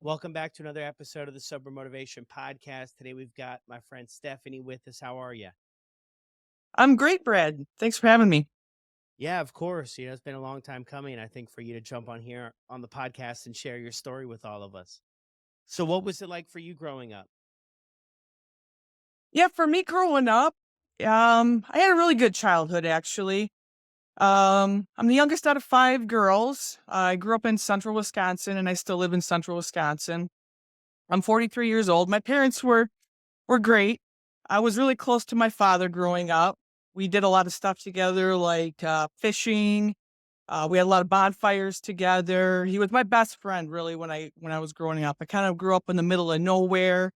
Welcome back to another episode of the Sober Motivation Podcast. Today we've got my friend Stephanie with us. How are you? I'm great, Brad. Thanks for having me. Yeah, of course. It's been a long time coming, I think, for you to jump on here on the podcast and share your story with all of us. So, what was it like for you growing up? Yeah, for me growing up, I had a really good childhood actually. I'm the youngest out of 5 girls. I grew up in central Wisconsin and I still live in central Wisconsin. I'm 43 years old. My parents were great. I was really close to my father growing up. We did a lot of stuff together like fishing. We had a lot of bonfires together. He was my best friend really when I was growing up. I kind of grew up in the middle of nowhere.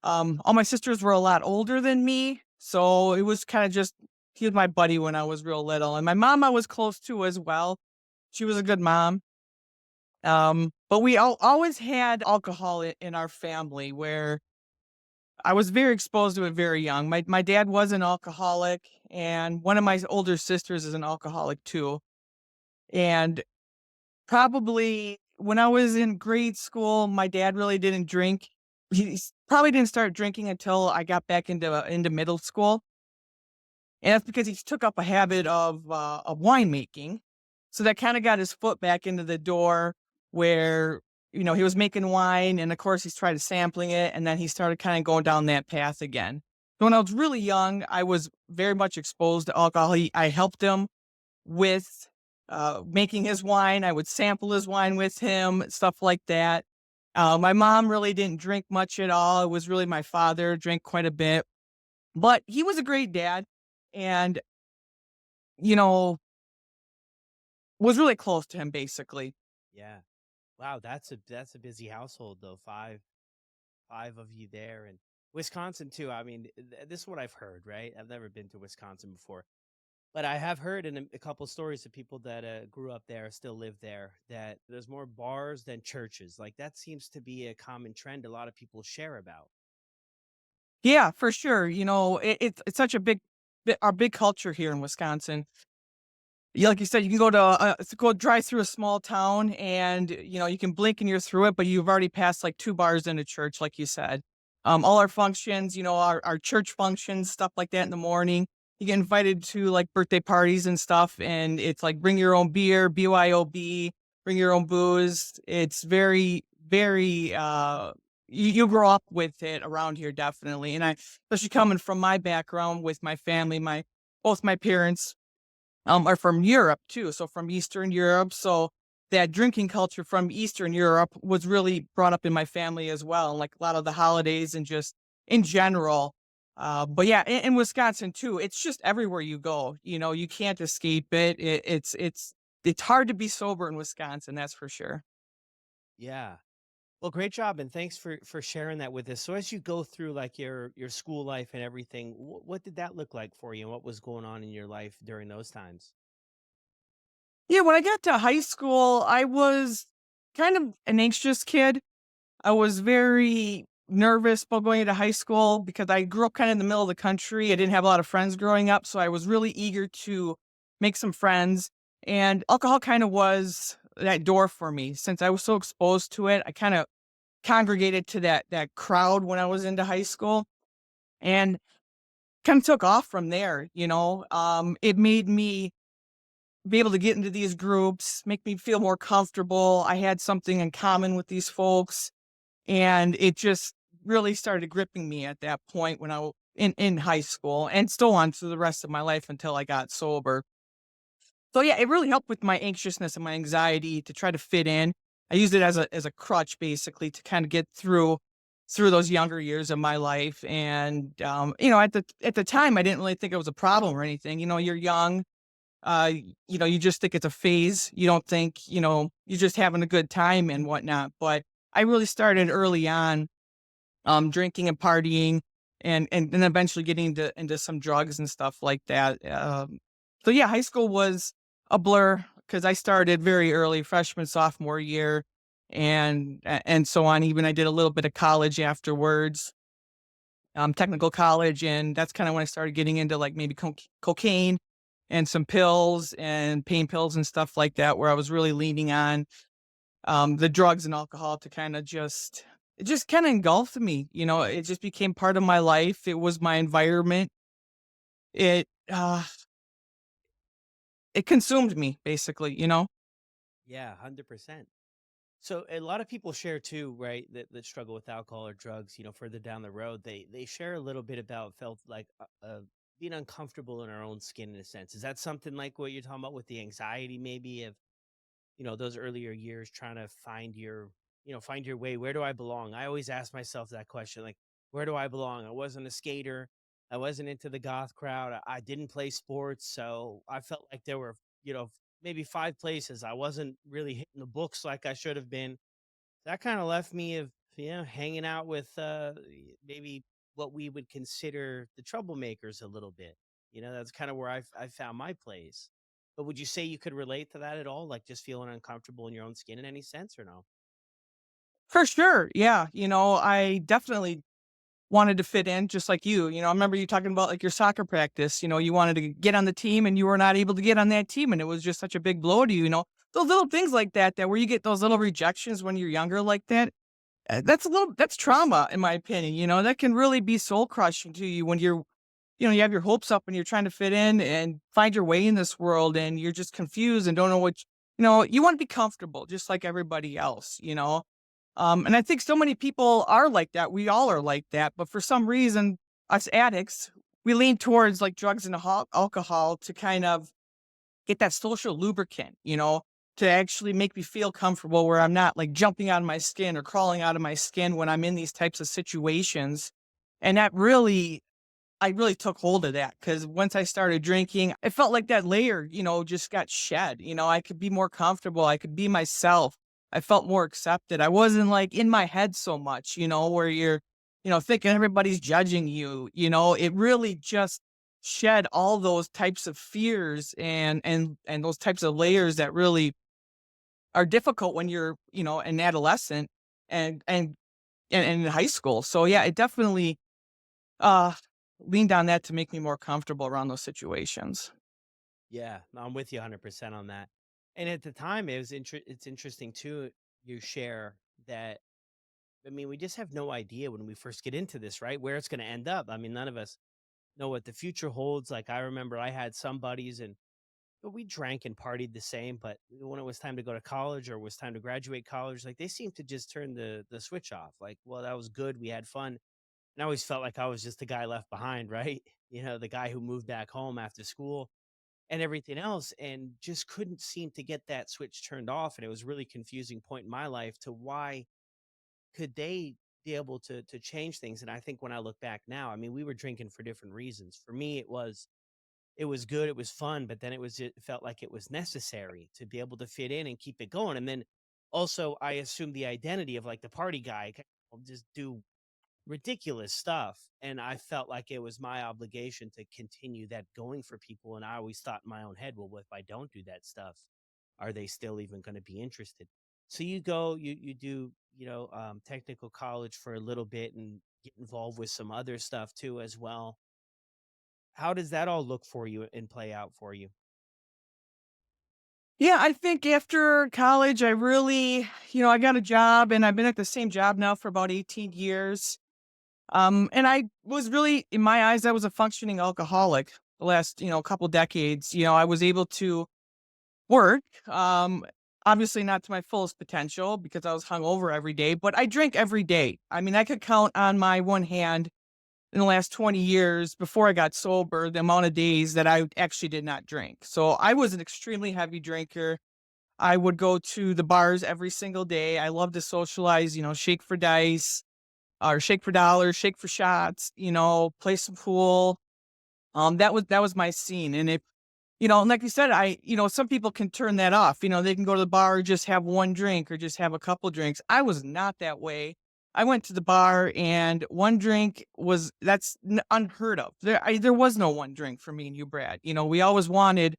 All my sisters were a lot older than me, so it was kinda just he was my buddy when I was real little, and my mom I was close to as well. She was a good mom. But we always had alcohol in our family where I was very exposed to it very young. My dad was an alcoholic, and one of my older sisters is an alcoholic too. And probably when I was in grade school, my dad really didn't drink. Probably didn't start drinking until I got back into middle school, and that's because he took up a habit of winemaking. So that kinda got his foot back into the door where, he was making wine, and of course, he started sampling it, and then he started kinda going down that path again. So when I was really young, I was very much exposed to alcohol. I helped him with, making his wine. I would sample his wine with him, stuff like that. My mom really didn't drink much at all. It was really my father, drank quite a bit, but he was a great dad and, you know, was really close to him basically. Yeah. Wow, that's a busy household though. Five of you there, and Wisconsin too. I mean, this is what I've heard, right? I've never been to Wisconsin before. But I have heard in a couple stories of people that grew up there, still live there, that there's more bars than churches. Like that seems to be a common trend a lot of people share about. Yeah, for sure. It's such a our big culture here in Wisconsin. Yeah, like you said, you can go drive through a small town and, you can blink and you're through it, but you've already passed like 2 bars in a church, like you said. All our functions, our church functions, stuff like that in the morning, you get invited to like birthday parties and stuff. And it's like bring your own beer, BYOB, bring your own booze. It's very, very, you grow up with it around here, definitely. And especially coming from my background with my family, both my parents are from Europe too, so from Eastern Europe. So that drinking culture from Eastern Europe was really brought up in my family as well, and like a lot of the holidays and just in general. But yeah, in Wisconsin too, it's just everywhere you go. You can't escape it. It's hard to be sober in Wisconsin, that's for sure. Yeah. Well, great job, and thanks for sharing that with us. So, as you go through like your school life and everything, what did that look like for you, and what was going on in your life during those times? Yeah, when I got to high school, I was kind of an anxious kid. I was very nervous about going into high school because I grew up kind of in the middle of the country. I didn't have a lot of friends growing up, so I was really eager to make some friends. And alcohol kind of was that door for me since I was so exposed to it. I kind of congregated to that crowd when I was into high school and kind of took off from there. It made me be able to get into these groups, make me feel more comfortable. I had something in common with these folks and it just really started gripping me at that point when in high school and still on through the rest of my life until I got sober. So yeah, it really helped with my anxiousness and my anxiety to try to fit in. I used it as a crutch basically to kind of get through those younger years of my life. And at the time I didn't really think it was a problem or anything. You're young. You just think it's a phase. You don't think, you're just having a good time and whatnot. But I really started early on, drinking and partying and then eventually getting into some drugs and stuff like that. So yeah, high school was a blur because I started very early, freshman, sophomore year, and so on. Even I did a little bit of college afterwards, technical college, and that's kind of when I started getting into like maybe cocaine and some pills and pain pills and stuff like that, where I was really leaning on. the drugs and alcohol to kinda it just kinda engulfed me, it just became part of my life, it was my environment. It, it consumed me basically. Yeah, 100%. So a lot of people share too, right? That struggle with alcohol or drugs, further down the road, they share a little bit about felt like being uncomfortable in our own skin in a sense. Is that something like what you're talking about with the anxiety, maybe of those earlier years trying to find your way? Where do I belong? I always ask myself that question, like, where do I belong? I wasn't a skater. I wasn't into the goth crowd. I didn't play sports. So I felt like there were, maybe five places I wasn't really hitting the books like I should have been. That kind of left me of, hanging out with maybe what we would consider the troublemakers a little bit. That's kind of where I found my place. But would you say you could relate to that at all? Like just feeling uncomfortable in your own skin in any sense or no? For sure, yeah, I definitely wanted to fit in just like you. I remember you talking about, like, your soccer practice, you wanted to get on the team and you were not able to get on that team, and it was just such a big blow to you. Those little things like that where you get those little rejections when you're younger like that, that's trauma in my opinion, that can really be soul crushing to you when you have your hopes up and you're trying to fit in and find your way in this world and you're just confused and don't know you want to be comfortable just like everybody else. And I think so many people are like that. We all are like that, but for some reason, us addicts, we lean towards like drugs and alcohol to kind of get that social lubricant, to actually make me feel comfortable where I'm not like jumping out of my skin or crawling out of my skin when I'm in these types of situations. And I really took hold of that because once I started drinking, it felt like that layer, just got shed. I could be more comfortable. I could be myself. I felt more accepted. I wasn't like in my head so much, where you're thinking everybody's judging you. It really just shed all those types of fears and those types of layers that really are difficult when you're an adolescent and and and in high school. So yeah, it definitely uh, leaned on that to make me more comfortable around those situations. Yeah, no, I'm with you 100% on that. And at the time, it's interesting too. You share that. I mean, we just have no idea when we first get into this, right? Where it's going to end up. I mean, none of us know what the future holds. Like I remember, I had some buddies, and but we drank and partied the same. But when it was time to go to college or was time to graduate college, like they seemed to just turn the switch off. Like, well, that was good. We had fun. And I always felt like I was just the guy left behind, right? The guy who moved back home after school and everything else, and just couldn't seem to get that switch turned off. And it was a really confusing point in my life to why could they be able to change things. And I think when I look back now, I mean, we were drinking for different reasons. For me, it was good, it was fun, but then it felt like it was necessary to be able to fit in and keep it going. And then also I assumed the identity of like the party guy. I'll just do ridiculous stuff. And I felt like it was my obligation to continue that going for people. And I always thought in my own head, well, if I don't do that stuff, are they still even going to be interested? So you go, you do, technical college for a little bit and get involved with some other stuff too as well. How does that all look for you and play out for you? Yeah, I think after college, I got a job and I've been at the same job now for about 18 years. And I was really, in my eyes, I was a functioning alcoholic the last couple decades. I was able to work, obviously not to my fullest potential because I was hungover every day, but I drank every day. I mean, I could count on my one hand in the last 20 years before I got sober, the amount of days that I actually did not drink. So I was an extremely heavy drinker. I would go to the bars every single day. I love to socialize, shake for dice or shake for dollars, shake for shots, play some pool. That was my scene. And if like you said, some people can turn that off. They can go to the bar, or just have one drink or just have a couple drinks. I was not that way. I went to the bar and one drink that's unheard of. There was no one drink for me and you, Brad. We always wanted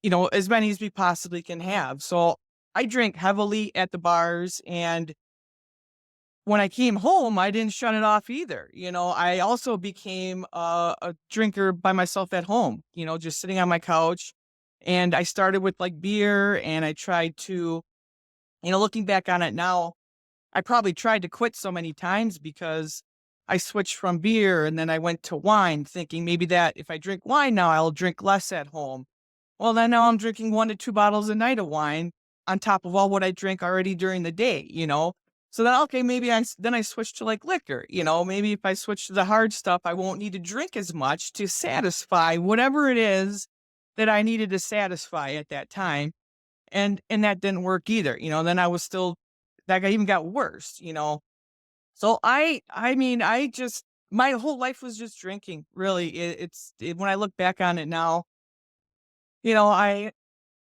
as many as we possibly can have. So I drank heavily at the bars and when I came home, I didn't shut it off either. I also became a drinker by myself at home, just sitting on my couch. And I started with like beer and I tried to Looking back on it now, I probably tried to quit so many times because I switched from beer and then I went to wine thinking maybe that if I drink wine now, I'll drink less at home. Well, then now I'm drinking 1 to 2 bottles a night of wine on top of all what I drink already during the day. So then, okay, maybe then I switch to, like, liquor. Maybe if I switch to the hard stuff, I won't need to drink as much to satisfy whatever it is that I needed to satisfy at that time, and that didn't work either. Then I was still that got even got worse. So I mean, I just my whole life was just drinking, really. When I look back on it now, I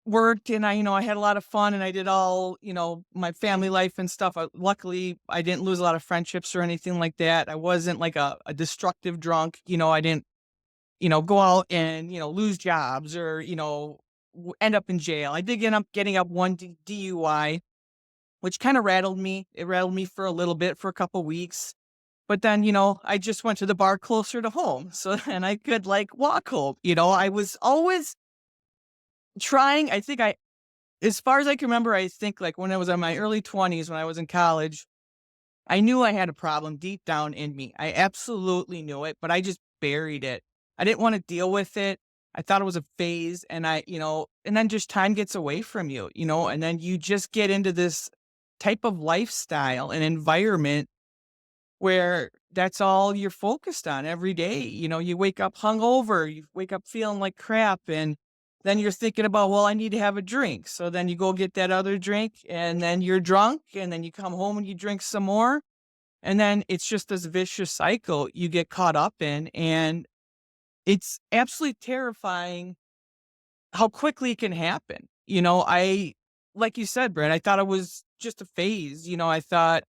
worked and I had a lot of fun and I did all my family life and stuff. Luckily, I didn't lose a lot of friendships or anything like that. I wasn't like a destructive drunk. I didn't go out and lose jobs or end up in jail. I did end up getting up one DUI, which kind of rattled me. It rattled me for a little bit, for a couple weeks. But then I just went to the bar closer to home. So then I could like walk home. I was always trying. As far as I can remember, I think, like, when I was in my early 20s, when I was in college, I knew I had a problem deep down in me. I absolutely knew it, but I just buried it. I didn't wanna deal with it. I thought it was a phase, and then just time gets away from you and then you just get into this type of lifestyle and environment where that's all you're focused on every day. You wake up hungover, you wake up feeling like crap, and then you're thinking about, well, I need to have a drink. So then you go get that other drink, and then you're drunk, and then you come home and you drink some more. And then it's just this vicious cycle you get caught up in. And it's absolutely terrifying how quickly it can happen. Like you said, Brett, I thought it was just a phase. I thought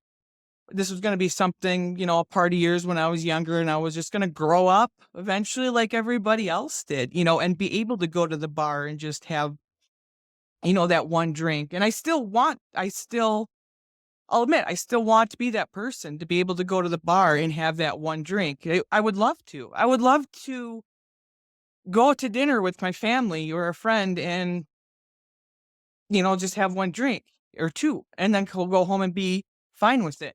this was gonna be something a party years when I was younger, and I was just gonna grow up eventually like everybody else did and be able to go to the bar and just have that one drink. And I'll admit, I still want to be that person to be able to go to the bar and have that one drink. I would love to. I would love to go to dinner with my family or a friend and just have one drink or two, and then go home and be fine with it.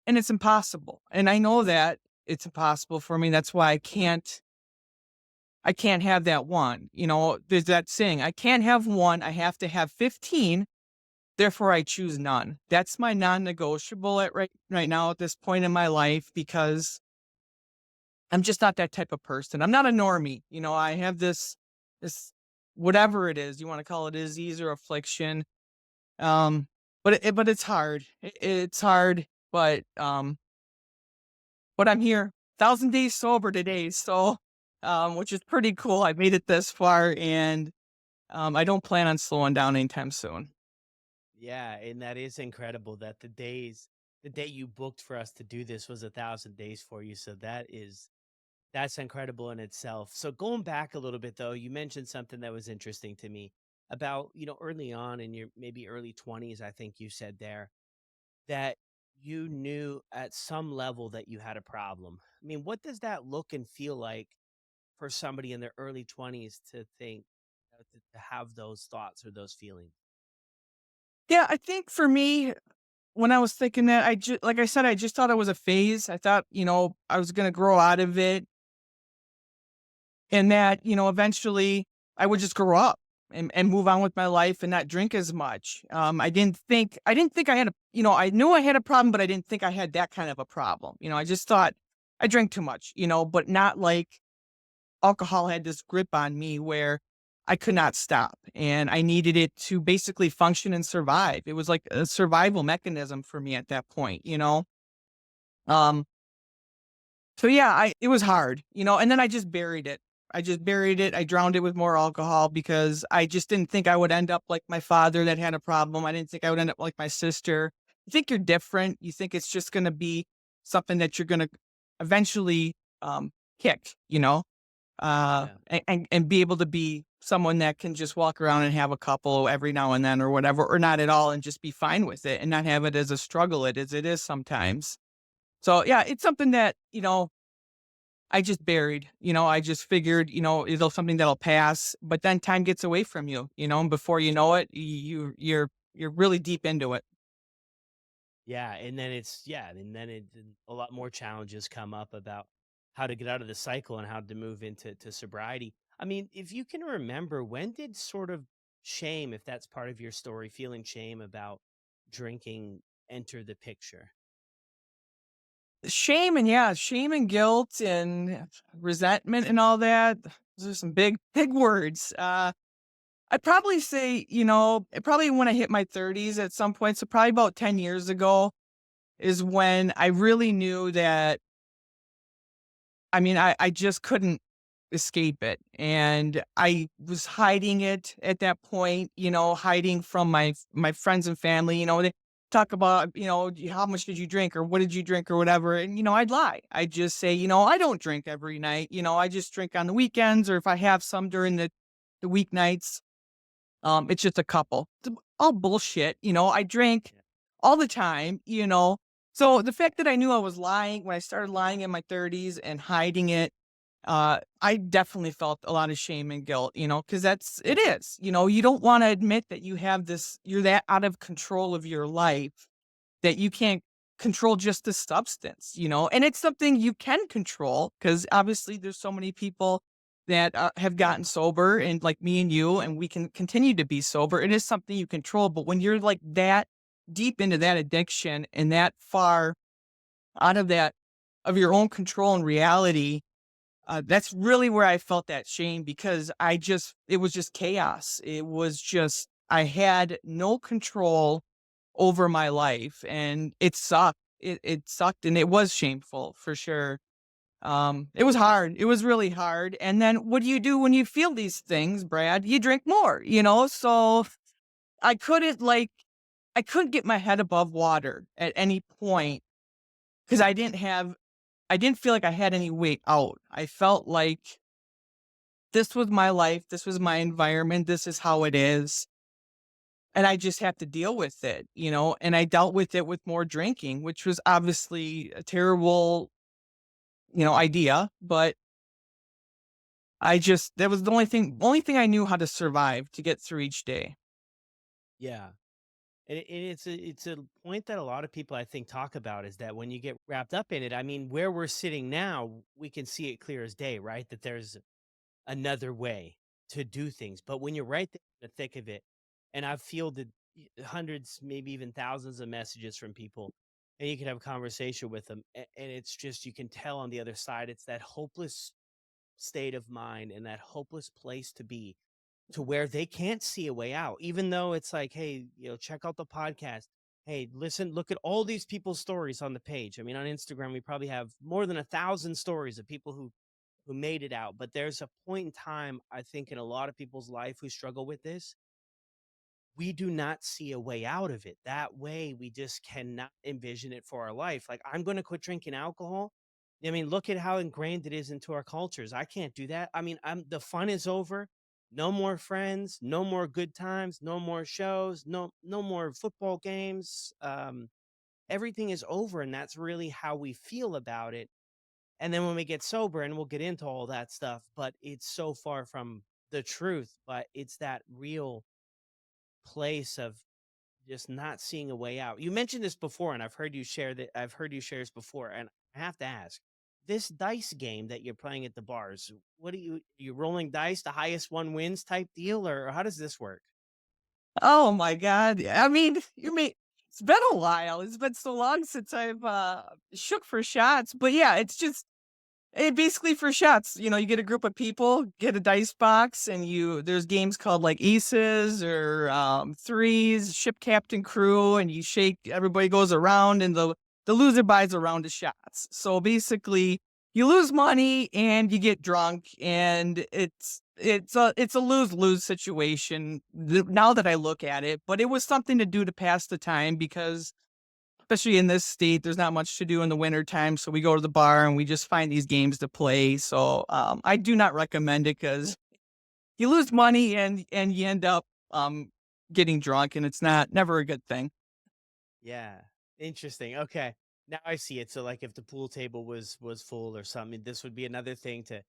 And it's impossible. And I know that it's impossible for me. That's why I can't have that one. There's that saying, I can't have one, I have to have 15, therefore I choose none. That's my non-negotiable at right now at this point in my life, because I'm just not that type of person. I'm not a normie. I have this whatever it is, you want to call it a disease or affliction. Um, but it's hard. It's hard, but I'm here, 1,000 days sober today, so, which is pretty cool. I've made it this far, and, I don't plan on slowing down anytime soon. Yeah, and that is incredible that the day you booked for us to do this was 1,000 days for you. So that's incredible in itself. So going back a little bit though, you mentioned something that was interesting to me about, early on in your maybe early 20s, I think you said there that you knew at some level that you had a problem. I mean, what does that look and feel like for somebody in their early 20s to think, to have those thoughts or those feelings? Yeah, I think for me, when I was thinking that, like I said, I just thought it was a phase. I thought I was gonna grow out of it, and that eventually I would just grow up and move on with my life and not drink as much. I didn't think I had I knew I had a problem, but I didn't think I had that kind of a problem. I just thought I drank too much but not like alcohol had this grip on me where I could not stop and I needed it to basically function and survive. It was like a survival mechanism for me at that point. Um, so yeah, it was hard and then I just buried it. I just buried it. I drowned it with more alcohol because I just didn't think I would end up like my father that had a problem. I didn't think I would end up like my sister. You think you're different. You think it's just going to be something that you're going to eventually kick Yeah. and be able to be someone that can just walk around and have a couple every now and then or whatever, or not at all and just be fine with it and not have it as a struggle it is sometimes. So yeah, it's something that I just buried. I just figured it'll something that'll pass, but then time gets away from you and before you know it, you're really deep into it. Yeah, and then a lot more challenges come up about how to get out of the cycle and how to move into sobriety. I mean, if you can remember, when did sort of shame, if that's part of your story, feeling shame about drinking enter the picture? Shame and yeah, shame and guilt and resentment and all that. Those are some big words. I'd probably say, probably when I hit my 30s at some point, so probably about 10 years ago is when I really knew that I just couldn't escape it, and I was hiding it at that point, hiding from my friends and family. They talk about, "How much did you drink?" or "What did you drink?" or whatever, and, I'd lie. I'd just say, "I don't drink every night, I just drink on the weekends, or if I have some during the weeknights, it's just a couple." It's all bullshit, I drink Yeah. all the time. So the fact that I knew I was lying when I started lying in my 30s and hiding it, I definitely felt a lot of shame and guilt, because it is, you don't want to admit that you're that out of control of your life that you can't control just the substance, and it's something you can control because obviously there's so many people that have gotten sober and like me and you, and we can continue to be sober. It is something you control, but when you're like that deep into that addiction and that far out of that of your own control and reality, that's really where I felt that shame because it was just chaos. It was just, I had no control over my life and it sucked. It sucked and it was shameful for sure. It was hard. It was really hard. And then what do you do when you feel these things, Brad? You drink more. So I couldn't like, I couldn't get my head above water at any point because I didn't feel like I had any way out. I felt like this was my life, this was my environment, this is how it is, and I just have to deal with it, and I dealt with it with more drinking, which was obviously a terrible, idea, but that was the only thing I knew how to survive to get through each day. Yeah. And it's a point that a lot of people I think talk about is that when you get wrapped up in it, I mean, where we're sitting now, we can see it clear as day, right? That there's another way to do things. But when you're right there in the thick of it, and I've fielded hundreds, maybe even thousands of messages from people, and you can have a conversation with them, and it's just you can tell on the other side, it's that hopeless state of mind and that hopeless place to be, to where they can't see a way out, even though it's like, hey, check out the podcast. Hey, listen, look at all these people's stories on the page. I mean, on Instagram, we probably have more than 1,000 stories of people who made it out. But there's a point in time, I think, in a lot of people's life who struggle with this, we do not see a way out of it. That way, we just cannot envision it for our life. Like, I'm going to quit drinking alcohol. I mean, look at how ingrained it is into our cultures. I can't do that. I mean, the fun is over. No more friends, no more good times, no more shows, no more football games. Everything is over, and that's really how we feel about it. And then when we get sober, and we'll get into all that stuff, but it's so far from the truth. But it's that real place of just not seeing a way out. You mentioned this before, and I've heard you share this before, and I have to ask, this dice game that you're playing at the bars, what you rolling dice, the highest one wins type deal, or how does this work? Oh my god. I mean, it's been a while. It's been so long since I've shook for shots, but yeah, it's just basically for shots, you get a group of people, get a dice box, and there's games called like aces or threes, ship captain crew, and you shake. Everybody goes around, and the loser buys a round of shots. So basically, you lose money and you get drunk, and it's a lose lose situation. Now that I look at it, but it was something to do to pass the time because especially in this state, there's not much to do in the winter time, so we go to the bar and we just find these games to play. So, I do not recommend it because you lose money and you end up, getting drunk, and it's never a good thing. Yeah. Interesting. Okay. Now I see it. So like if the pool table was full or something, this would be another thing to,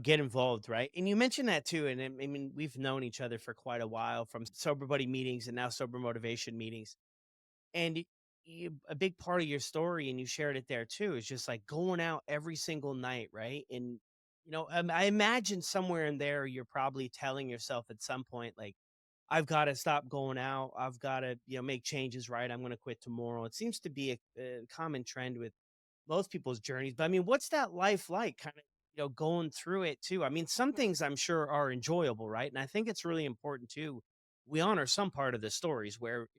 get involved, right? And you mentioned that too. And I mean, we've known each other for quite a while from sober buddy meetings and now sober motivation meetings. And a big part of your story, and you shared it there too, is just like going out every single night, right? And I imagine somewhere in there you're probably telling yourself at some point, like, I've got to stop going out. I've got to, make changes, right? I'm going to quit tomorrow. It seems to be a common trend with most people's journeys. But I mean, what's that life like? Kind of, going through it too. I mean, some things I'm sure are enjoyable, right? And I think it's really important too. We honor some part of the stories where it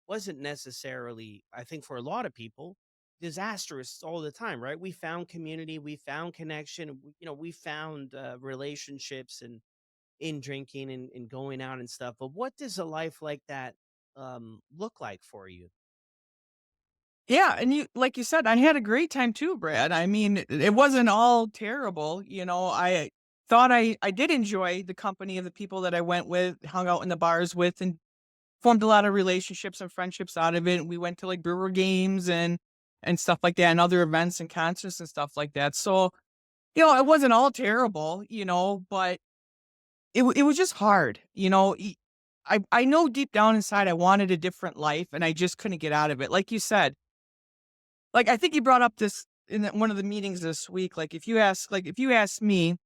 wasn't necessarily, I think for a lot of people, disastrous all the time, right? We found community, we found connection, we found relationships and in drinking and going out and stuff. But what does a life like that look like for you? Yeah, and like you said, I had a great time too, Brad. I mean, it wasn't all terrible, I thought I did enjoy the company of the people that I went with, hung out in the bars with, and formed a lot of relationships and friendships out of it. We went to, like, brewer games and stuff like that, and other events and concerts and stuff like that. So, it wasn't all terrible, but it was just hard, I know deep down inside I wanted a different life, and I just couldn't get out of it. Like you said, like, I think you brought up this in one of the meetings this week. If you ask me,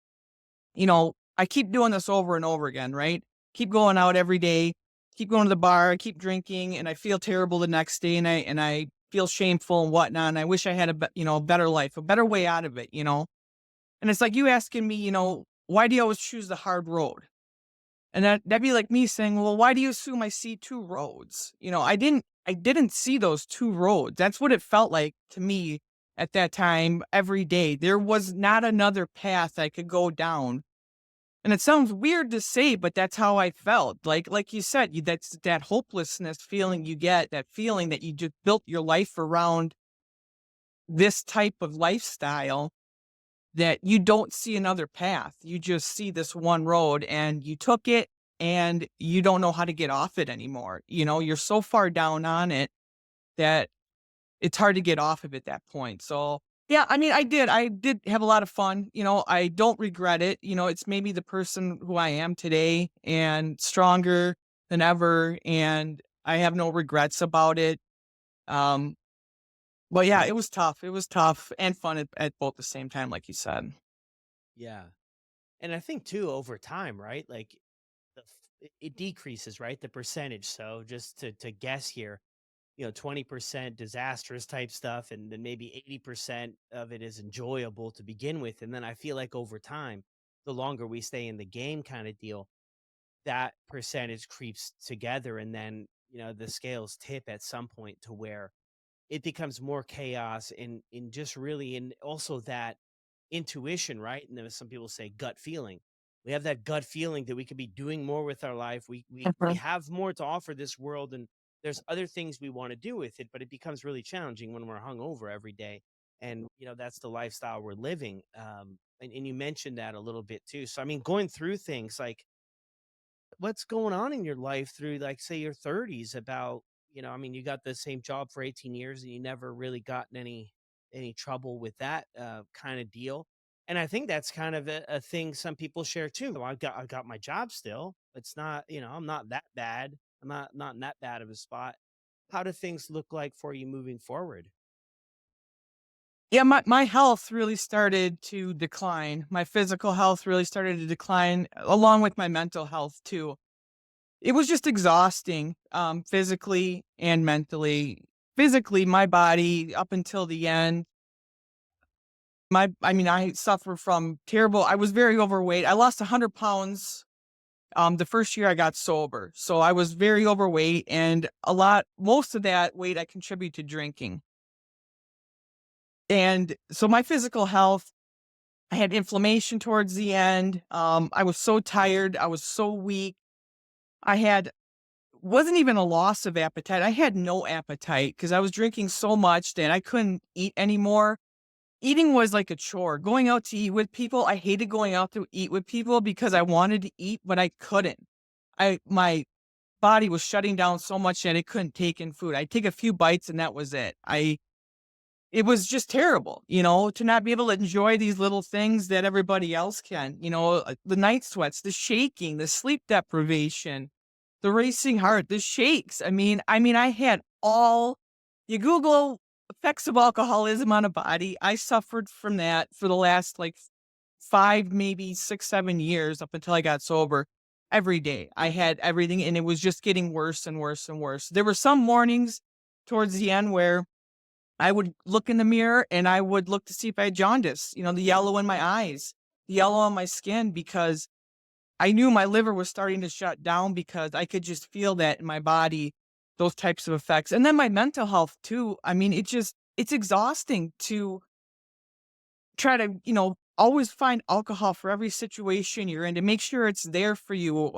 I keep doing this over and over again, right? Keep going out every day, keep going to the bar, keep drinking, and I feel terrible the next day, and I feel shameful and whatnot. And I wish I had a better life, a better way out of it. And it's like you asking me, why do you always choose the hard road? And that'd be like me saying, "Well, why do you assume I see 2 roads?" I didn't see those 2 roads. That's what it felt like to me at that time every day. There was not another path I could go down. And it sounds weird to say, but that's how I felt. Like you said, that's that hopelessness feeling you get, that feeling that you just built your life around this type of lifestyle, that you don't see another path. You just see this one road and you took it and you don't know how to get off it anymore. You're so far down on it that it's hard to get off of it at that point. So, yeah, I mean, I did have a lot of fun. I don't regret it. It's made me the person who I am today and stronger than ever. And I have no regrets about it. Um, but yeah, it was tough. It was tough and fun at both the same time, like you said. Yeah. And I think too, over time, right? Like it decreases, right? The percentage. So just to guess here, 20% disastrous type stuff, and then maybe 80% of it is enjoyable to begin with. And then I feel like over time, the longer we stay in the game kind of deal, that percentage creeps together. And then, the scales tip at some point to where it becomes more chaos in just really, and also that intuition, right? And then some people say gut feeling. We have that gut feeling that we could be doing more with our life. We Mhm. have more to offer this world, and there's other things we want to do with it, but it becomes really challenging when we're hungover every day. And that's the lifestyle we're living. And you mentioned that a little bit too. So I mean, going through things like what's going on in your life through, like, say, your 30s about, I mean, you got the same job for 18 years and you never really gotten any trouble with that kind of deal. And I think that's kind of a thing some people share too. Well, I've got my job still. It's not, I'm not that bad. I'm not in that bad of a spot. How do things look like for you moving forward? Yeah, my health really started to decline. My physical health really started to decline along with my mental health too. It was just exhausting, physically and mentally. Physically, my body up until the end, I mean, I suffer from terrible I was very overweight. I lost 100 pounds, the first year I got sober. So I was very overweight, and most of that weight I contribute to drinking. And so my physical health, I had inflammation towards the end. I was so tired. I was so weak. I had wasn't even a loss of appetite. I had no appetite because I was drinking so much that I couldn't eat anymore. Eating was like a chore. Going out to eat with people, I hated going out to eat with people because I wanted to eat, but I couldn't. My body was shutting down so much that it couldn't take in food. I'd take a few bites and that was it. It was just terrible, to not be able to enjoy these little things that everybody else can, the night sweats, the shaking, the sleep deprivation, the racing heart, the shakes. I mean, I had all you Google effects of alcoholism on a body. I suffered from that for the last like 5, maybe 6, 7 years up until I got sober. Every day I had everything and it was just getting worse and worse and worse. There were some mornings towards the end where I would look in the mirror and I would look to see if I had jaundice, the yellow in my eyes, the yellow on my skin, because I knew my liver was starting to shut down because I could just feel that in my body, those types of effects. And then my mental health too. I mean, it's exhausting to try to, always find alcohol for every situation you're in to make sure it's there for you.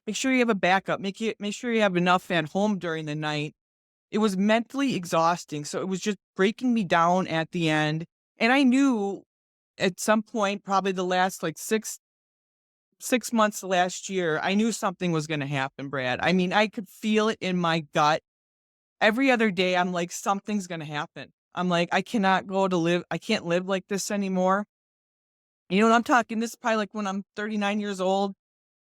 Make sure you have a backup. Make sure you have enough at home during the night. It was mentally exhausting. So it was just breaking me down at the end. And I knew at some point, probably the last like 6 months last year, I knew something was gonna happen, Brad. I mean, I could feel it in my gut. Every other day, I'm like, "Something's gonna happen." I'm like, I can't live like this anymore." You know what I'm talking? This is probably like when I'm 39 years old,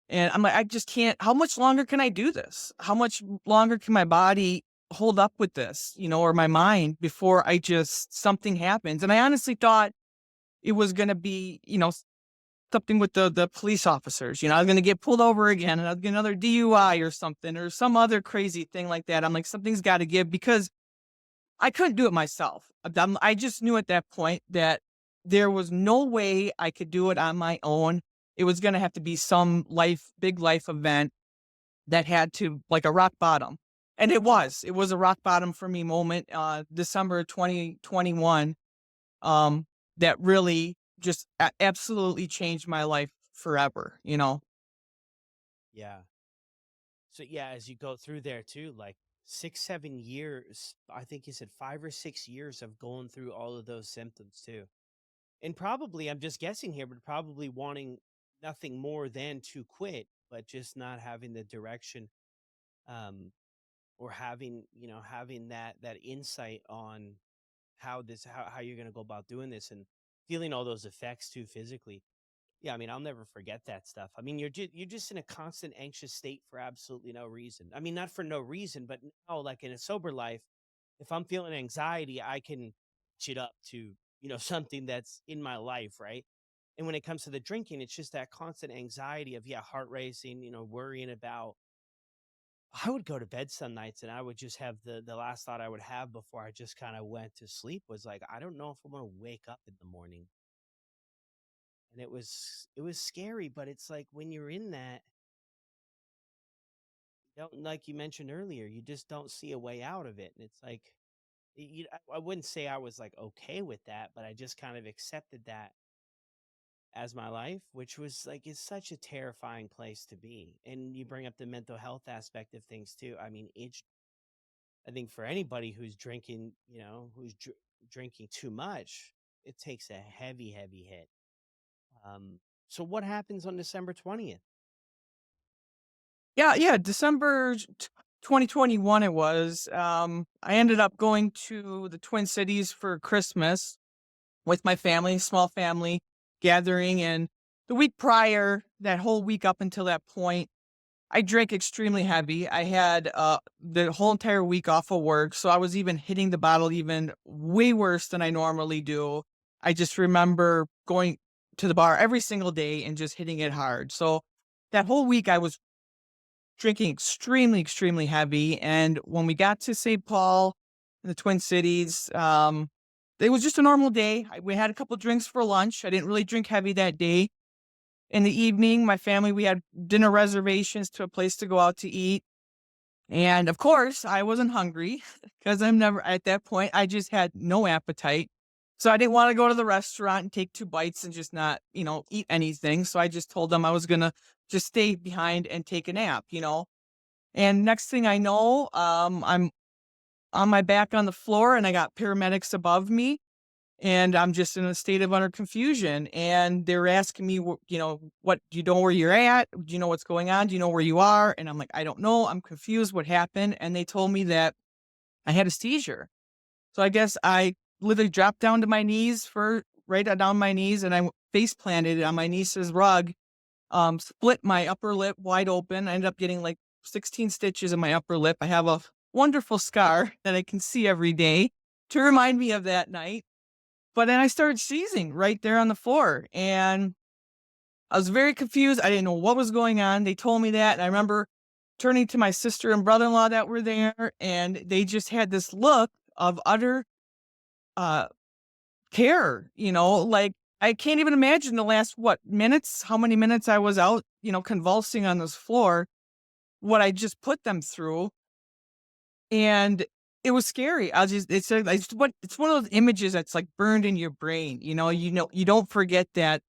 and I'm like, "I just can't. How much longer can I do this? How much longer can my body hold up with this, or my mind before something happens?" And I honestly thought it was gonna be, something with the police officers. I was gonna get pulled over again, and I was get another DUI or something, or some other crazy thing like that. I'm like, "Something's gotta give," because I couldn't do it myself. I just knew at that point that there was no way I could do it on my own. It was gonna have to be some big life event that had to like a rock bottom. And it was. It was a rock bottom for me moment, December 2021, um, that really just absolutely changed my life forever. Yeah. So yeah, as you go through there too, like 6, 7 years, I think you said 5 or 6 years of going through all of those symptoms too. And probably, I'm just guessing here, but probably wanting nothing more than to quit, but just not having the direction, um, or having that insight on how you're gonna go about doing this and feeling all those effects too physically. Yeah, I mean, I'll never forget that stuff. I mean, you're just in a constant anxious state for absolutely no reason. I mean, not for no reason, but now, like in a sober life, if I'm feeling anxiety, I can shit up to something that's in my life, right? And when it comes to the drinking, it's just that constant anxiety of heart racing, worrying about. I would go to bed some nights and I would just have the last thought I would have before I just kind of went to sleep was like, I don't know if I'm gonna wake up in the morning. And it was scary, but it's like when you're in that, you don't, like you mentioned earlier, you just don't see a way out of it. And it's like I wouldn't say I was like okay with that, but I just kind of accepted that as my life, which was like is such a terrifying place to be. And you bring up the mental health aspect of things too. I mean, I think for anybody who's drinking, drinking too much, it takes a heavy, heavy hit. Um, so what happens on December 20th? Yeah, yeah, December 2021 it was. I ended up going to the Twin Cities for Christmas with my family, small family gathering, and the week prior, that whole week up until that point, I drank extremely heavy. I had, the whole entire week off of work, so I was even hitting the bottle even way worse than I normally do. I just remember going to the bar every single day and just hitting it hard. So that whole week I was drinking extremely, extremely heavy. And when we got to St. Paul in the Twin Cities, it was just a normal day. We had a couple drinks for lunch. I didn't really drink heavy that day. In the evening, my family, we had dinner reservations to a place to go out to eat. And of course, I wasn't hungry because I'm never at that point. I just had no appetite. So I didn't want to go to the restaurant and take 2 bites and just not, eat anything. So I just told them I was going to just stay behind and take a nap. And next thing I know, I'm on my back on the floor and I got paramedics above me and I'm just in a state of utter confusion. And they're asking me, what do you know where you're at? Do you know what's going on? Do you know where you are? And I'm like, I don't know. I'm confused. What happened? And they told me that I had a seizure. So I guess I literally dropped down to my knees for right down my knees and I face planted on my niece's rug, split my upper lip wide open. I ended up getting like 16 stitches in my upper lip. I have a wonderful scar that I can see every day to remind me of that night. But then I started seizing right there on the floor, and I was very confused. I didn't know what was going on. They told me that, and I remember turning to my sister and brother-in-law that were there, and they just had this look of utter, uh, care, like, I can't even imagine the last, minutes, how many minutes I was out, convulsing on this floor, what I just put them through, and it was scary. It's one of those images that's, like, burned in your brain, you don't forget that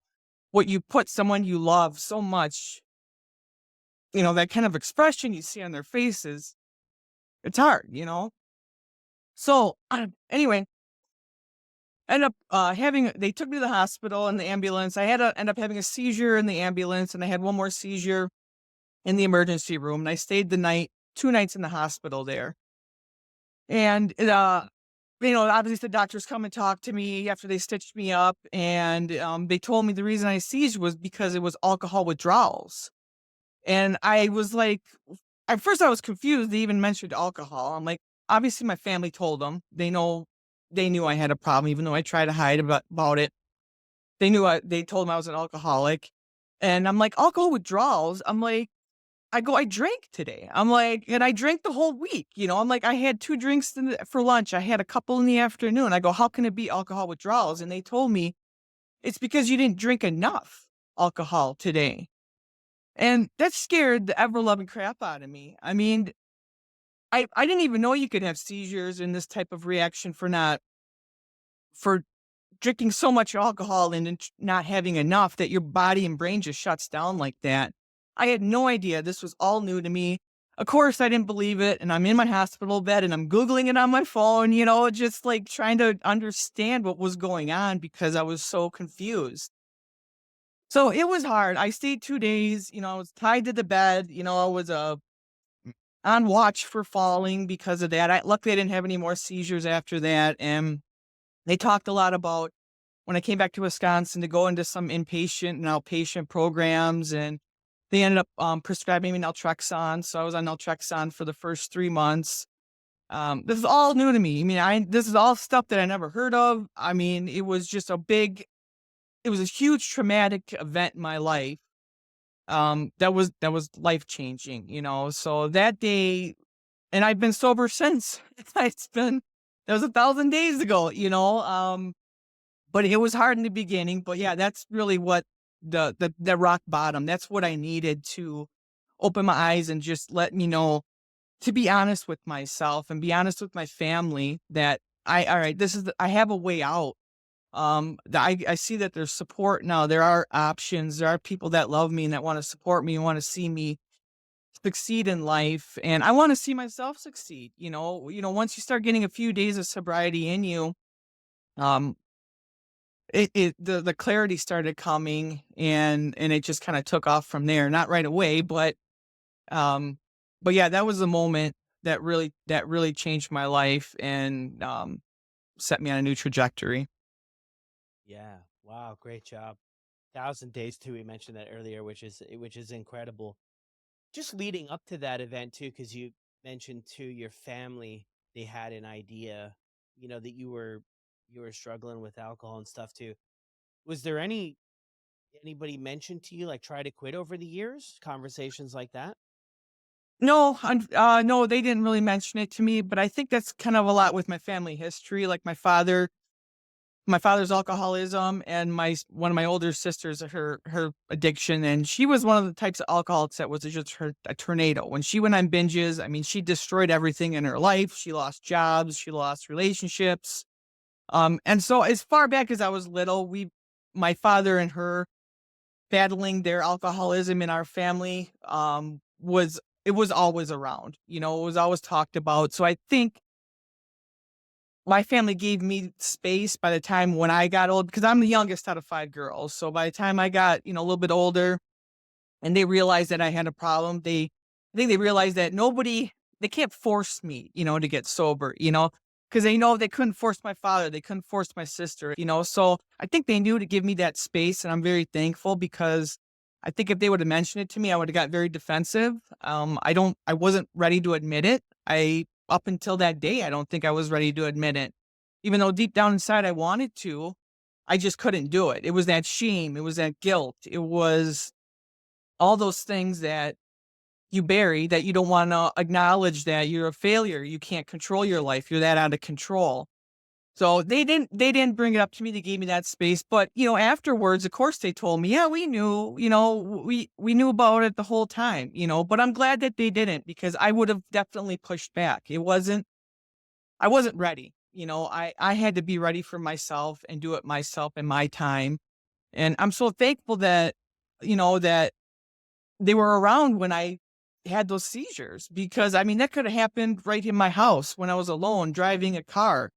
what you put someone you love so much, that kind of expression you see on their faces, it's hard. So, anyway, end up, having they took me to the hospital in the ambulance. I had to end up having a seizure in the ambulance, and I had one more seizure in the emergency room, and I stayed the night 2 nights in the hospital there. And obviously the doctors come and talk to me after they stitched me up, and, they told me the reason I seized was because it was alcohol withdrawals. And I was like, at first I was confused they even mentioned alcohol. I'm like, obviously my family told them. They knew I had a problem even though I tried to hide about it. They told them I was an alcoholic. And I'm like, alcohol withdrawals. I drank today. I'm like, and I drank the whole week. I'm like, I had 2 drinks for lunch. I had a couple in the afternoon. I go, how can it be alcohol withdrawals? And they told me it's because you didn't drink enough alcohol today. And that scared the ever loving crap out of me. I mean, I didn't even know you could have seizures in this type of reaction for drinking so much alcohol and then not having enough that your body and brain just shuts down like that. I had no idea. This was all new to me. Of course, I didn't believe it. And I'm in my hospital bed and I'm Googling it on my phone, just like trying to understand what was going on because I was so confused. So it was hard. I stayed 2 days, I was tied to the bed, I was on watch for falling because of that. Luckily I didn't have any more seizures after that. And they talked a lot about when I came back to Wisconsin to go into some inpatient and outpatient programs, and they ended up, prescribing me naltrexone, so I was on naltrexone for the first 3 months. This is all new to me. I mean, I this is all stuff that I never heard of. I mean, it was a huge traumatic event in my life, that was life-changing, so that day, and I've been sober since. It's been That was 1,000 days ago, but it was hard in the beginning, but yeah, that's really what the rock bottom, that's what I needed to open my eyes and just let me know to be honest with myself and be honest with my family that all right, I have a way out. I see that there's support now. There are options. There are people that love me and that want to support me and want to see me succeed in life. And I want to see myself succeed. Once you start getting a few days of sobriety in you, um, the clarity started coming, and it just kind of took off from there. Not right away, um, but yeah, that was the moment that really changed my life and set me on a new trajectory. Yeah. Wow. Great job. 1,000 days too. We mentioned that earlier, which is incredible. Just leading up to that event too, because you mentioned to your family they had an idea, that you were struggling with alcohol and stuff too. Was there anybody mentioned to you like try to quit over the years? Conversations like that? No, no, they didn't really mention it to me, but I think that's kind of a lot with my family history. Like my father's alcoholism, and one of my older sisters, her addiction, and she was one of the types of alcoholics that was just a tornado. When she went on binges, I mean, she destroyed everything in her life. She lost jobs, she lost relationships. And so as far back as I was little, my father and her battling their alcoholism in our family, was always around. It was always talked about. So I think my family gave me space by the time when I got old, because I'm the youngest out of 5 girls. So by the time I got, a little bit older and they realized that I had a problem, I think they realized that they can't force me, to get sober, because they know they couldn't force my father, they couldn't force my sister, so I think they knew to give me that space, and I'm very thankful because I think if they would have mentioned it to me, I would have got very defensive. I wasn't ready to admit it. up until that day, I don't think I was ready to admit it. Even though deep down inside I wanted to, I just couldn't do it. It was that shame, it was that guilt, it was all those things that you bury that you don't wanna acknowledge that you're a failure, you can't control your life, you're that out of control. So they didn't bring it up to me, they gave me that space, but, afterwards, of course, they told me, "Yeah, we knew, we knew about it the whole time," but I'm glad that they didn't because I would have definitely pushed back. I wasn't ready, I had to be ready for myself and do it myself in my time, and I'm so thankful that they were around when I had those seizures because, I mean, that coulda happened right in my house when I was alone driving a car.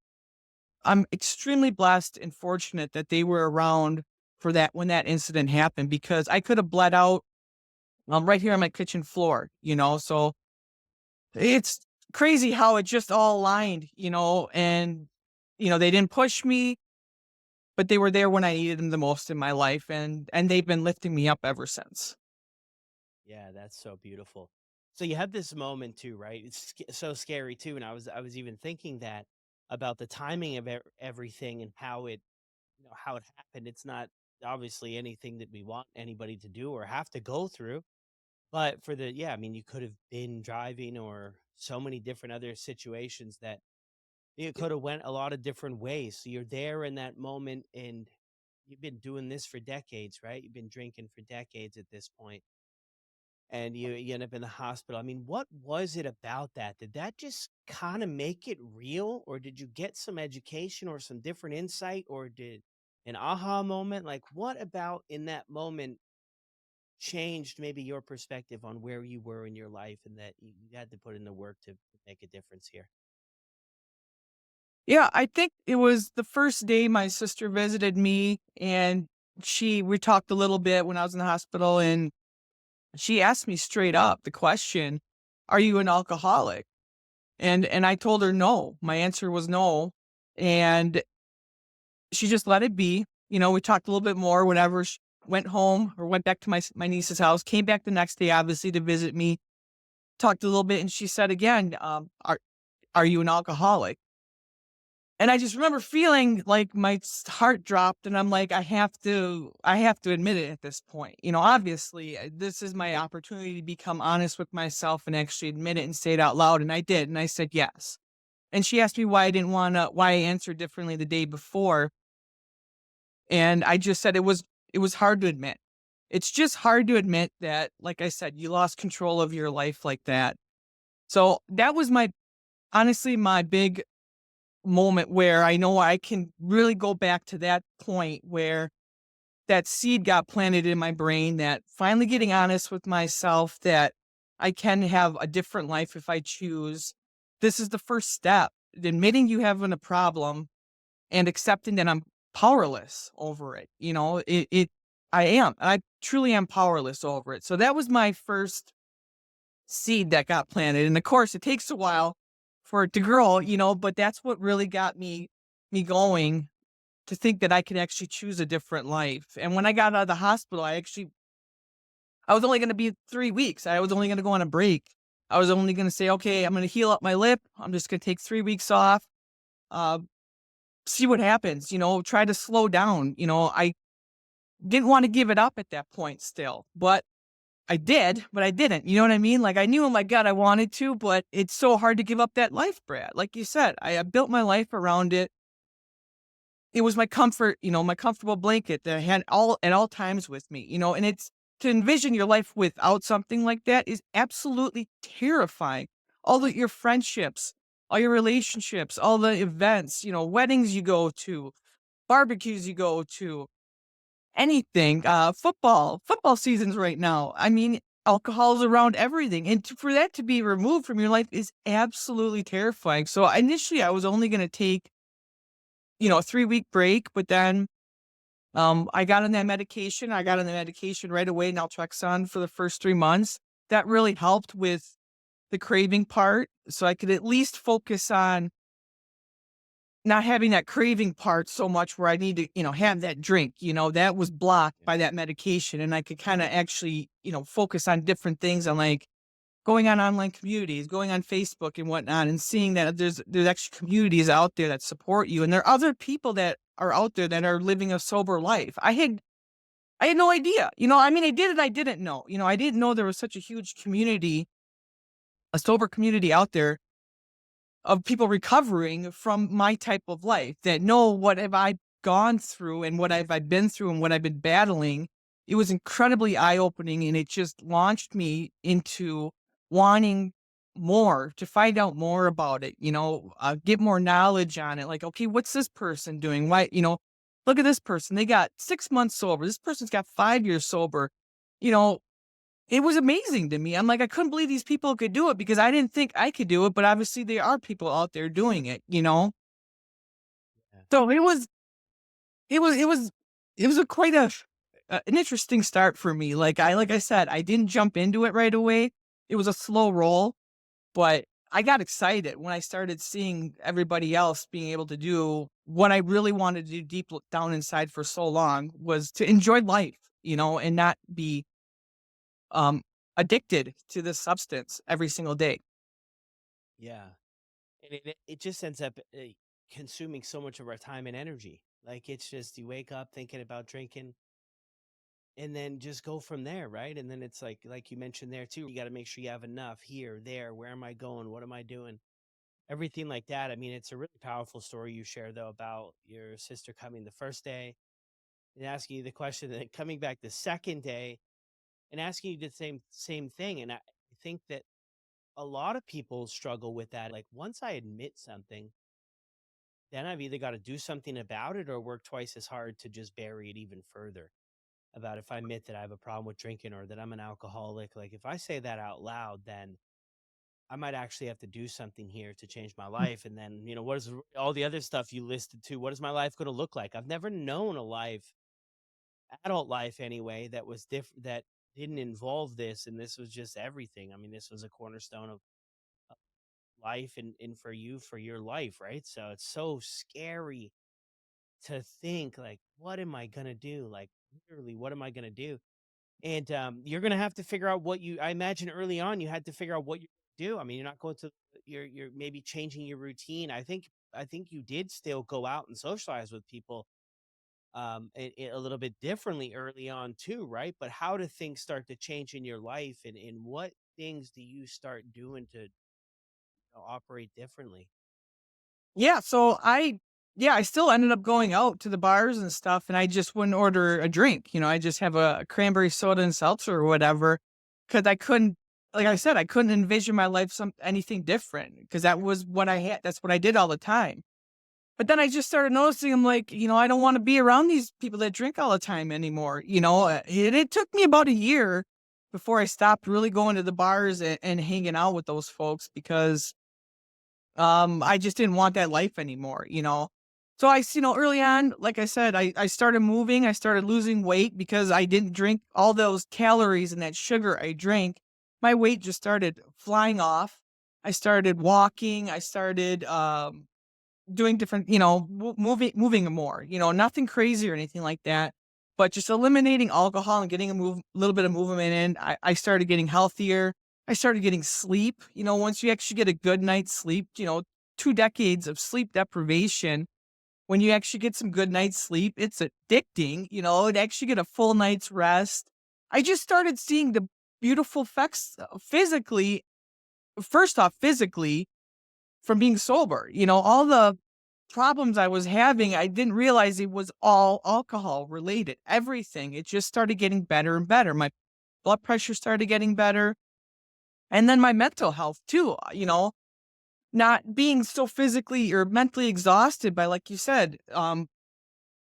I'm extremely blessed and fortunate that they were around for that when that incident happened because I could have bled out, right here on my kitchen floor, so it's crazy how it just all aligned, and, they didn't push me, but they were there when I needed them the most in my life, and they've been lifting me up ever since. Yeah, that's so beautiful. So you have this moment too, right? It's so scary too, and I was even thinking that about the timing of everything and how it how it happened. It's not obviously anything that we want anybody to do or have to go through, but for the yeah, I mean, you could have been driving or so many different other situations that it could have went a lot of different ways. So you're there in that moment, and you've been doing this for decades, right? You've been drinking for decades at this point and you end up in the hospital. I mean, what was it about that? Did that just kind of make it real, or did you get some education or some different insight, or did an aha moment? Like, what about in that moment changed maybe your perspective on where you were in your life and that you had to put in the work to make a difference here? Yeah, I think it was the first day my sister visited me, and we talked a little bit when I was in the hospital, and she asked me straight up the question, "Are you an alcoholic?" And I told her no. My answer was no, and she just let it be. We talked a little bit more whenever went home or went back to my niece's house, came back the next day, obviously, to visit me, talked a little bit, and she said again, are you an alcoholic?" And I just remember feeling like my heart dropped, and I'm like, I have to admit it at this point. Obviously, this is my opportunity to become honest with myself and actually admit it and say it out loud. And I did. And I said, yes. And she asked me why I answered differently the day before. And I just said it was hard to admit. It's just hard to admit that, like I said, you lost control of your life like that. So that was honestly, my big moment where I know I can really go back to that point where that seed got planted in my brain, that finally getting honest with myself that I can have a different life if I choose. This is the first step, admitting you having a problem and accepting that I'm powerless over it. I am. I truly am powerless over it. So that was my first seed that got planted. And of course, it takes a while for it to grow, but that's what really got me going to think that I could actually choose a different life. And when I got out of the hospital, I was only going to be 3 weeks. I was only going to go on a break. I was only going to say, okay, I'm going to heal up my lip. I'm just going to take 3 weeks off. Uh, see what happens, try to slow down. I didn't want to give it up at that point still, but I did, but I didn't. You know what I mean? Like I knew in my gut I wanted to, but it's so hard to give up that life, Brad. Like you said, I built my life around it. It was my comfort, my comfortable blanket that I had all at all times with me, and it's to envision your life without something like that is absolutely terrifying. Your friendships, all your relationships, all the events, weddings you go to, barbecues you go to, anything, football seasons right now. I mean, alcohol is around everything, and for that to be removed from your life is absolutely terrifying. So initially, I was only going to take, a 3-week break, but then I got on that medication. I got on the medication right away, naltrexone, for the first 3 months. That really helped with the craving part, so I could at least focus on not having that craving part so much where I need to, have that drink, that was blocked Yeah. by that medication, and I could kinda actually, focus on different things. I'm like, going on online communities, going on Facebook and whatnot, and seeing that there's actually communities out there that support you, and there are other people that are out there that are living a sober life. I had no idea. I mean, I did and I didn't know. I didn't know there was such a huge community, a sober community out there of people recovering from my type of life that know what have I gone through and what have I been through and what I've been battling. It was incredibly eye opening and it just launched me into wanting more to find out more about it, get more knowledge on it. Like, okay, what's this person doing? Why, look at this person. They got 6 months sober. This person's got 5 years sober. You know, it was amazing to me. I'm like, I couldn't believe these people could do it because I didn't think I could do it, but obviously there are people out there doing it, you know? Yeah. So it was it was it was a quite an interesting start for me. Like I said, I didn't jump into it right away. It was a slow roll, but I got excited when I started seeing everybody else being able to do what I really wanted to do down inside for so long was to enjoy life, and not be um addicted to this substance every single day. Yeah. And it just ends up consuming so much of our time and energy. Like it's just you wake up thinking about drinking and then just go from there, right? And then it's like you mentioned there too, you got to make sure you have enough here, there, where am I going? What am I doing? Everything like that. I mean, it's a really powerful story you share though about your sister coming the first day and asking you the question, and then coming back the second day and asking you the same thing. And I think that a lot of people struggle with that. Like once I admit something, then I've either got to do something about it or work twice as hard to just bury it even further. About if I admit that I have a problem with drinking or that I'm an alcoholic, like if I say that out loud, then I might actually have to do something here to change my life. And then, what is all the other stuff you listed too? What is my life going to look like? I've never known a life, adult life anyway, that was different, that didn't involve this. And this was just everything. I mean, this was a cornerstone of life and for you, for your life, right? So it's so scary to think like, what am I gonna do? Like literally, what am I gonna do? And you're gonna have to figure out what you. I imagine early on you had to figure out what you do. I mean, you're not going to. You're maybe changing your routine. I think you did still go out and socialize with people a little bit differently early on too, right? But how do things start to change in your life, and what things do you start doing to operate differently? Yeah, so I still ended up going out to the bars and stuff, and I just wouldn't order a drink, I just have a cranberry soda and seltzer or whatever, because I couldn't, like I said, I couldn't envision my life anything different, because that was what I had, that's what I did all the time. But then I just started noticing, I'm like, I don't wanna be around these people that drink all the time anymore, and it took me about a year before I stopped really going to the bars and hanging out with those folks because I just didn't want that life anymore. So early on, like I said, I started moving, I started losing weight because I didn't drink all those calories and that sugar I drank. My weight just started flying off. I started walking, I started doing different, moving more, nothing crazy or anything like that, but just eliminating alcohol and getting little bit of movement in. I started getting healthier. I started getting sleep. Once you actually get a good night's sleep, 2 decades of sleep deprivation, when you actually get some good night's sleep, it's addicting, to actually get a full night's rest. I just started seeing the beautiful effects physically, first off, physically, from being sober. All the problems I was having, I didn't realize it was all alcohol related. Everything. It just started getting better and better. My blood pressure started getting better. And then my mental health too, not being so physically or mentally exhausted by, like you said,